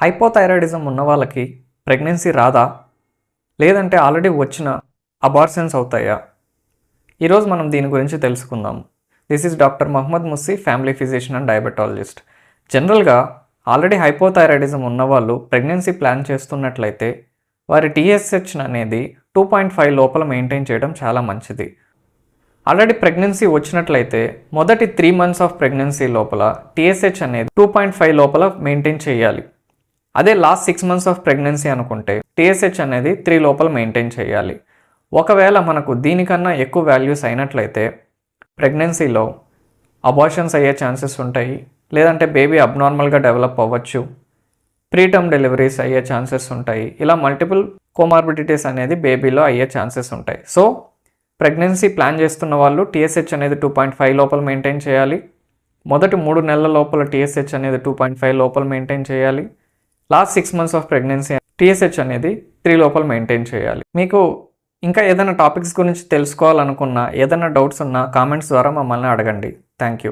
Hypothyroidism ఉన్న వాళ్ళకి pregnancy రాదా, లేదంటే ఆల్రెడీ వచ్చిన అబార్షన్స్ అవుతాయా? ఈరోజు మనం దీని గురించి తెలుసుకుందాం. This is doctor Mohammed Mussi, family physician and diabetologist. జనరల్గా ఆల్రెడీ హైపోథైరాయిడిజం ఉన్నవాళ్ళు ప్రెగ్నెన్సీ ప్లాన్ చేస్తున్నట్లయితే వారి TSH అనేది 2.5 లోపల మెయింటైన్ చేయడం చాలా మంచిది. ఆల్రెడీ ప్రెగ్నెన్సీ వచ్చినట్లయితే మొదటి 3 months ఆఫ్ ప్రెగ్నెన్సీ లోపల TSH అనేది 2.5 లోపల మెయింటైన్ చేయాలి. అదే లాస్ట్ 6 months ఆఫ్ ప్రెగ్నెన్సీ అనుకుంటే TSH అనేది 3 లోపల మెయింటైన్ చేయాలి. ఒకవేళ మనకు దీనికన్నా ఎక్కువ వాల్యూస్ అయినట్లయితే ప్రెగ్నెన్సీలో అబార్షన్స్ అయ్యే ఛాన్సెస్ ఉంటాయి, లేదంటే బేబీ అబ్నార్మల్గా డెవలప్ అవ్వచ్చు, ప్రీటర్మ్ డెలివరీస్ అయ్యే ఛాన్సెస్ ఉంటాయి. ఇలా మల్టిపుల్ కోమార్బిడిటీస్ అనేది బేబీలో అయ్యే ఛాన్సెస్ ఉంటాయి. సో ప్రెగ్నెన్సీ ప్లాన్ చేస్తున్న వాళ్ళు TSH అనేది 2.5 లోపల మెయింటైన్ చేయాలి. మొదటి 3 నెలల లోపల TSH అనేది 2.5 లోపల మెయింటైన్ చేయాలి. Last 6 months of pregnancy TSH అనేది 3 లోపల మెయింటైన్ చేయాలి. మీకు ఇంకా ఏదైనా టాపిక్స్ గురించి తెలుసుకోవాలనుకున్నా, ఏదైనా డౌట్స్ ఉన్నా కామెంట్స్ ద్వారా మమ్మల్ని అడగండి. Thank you.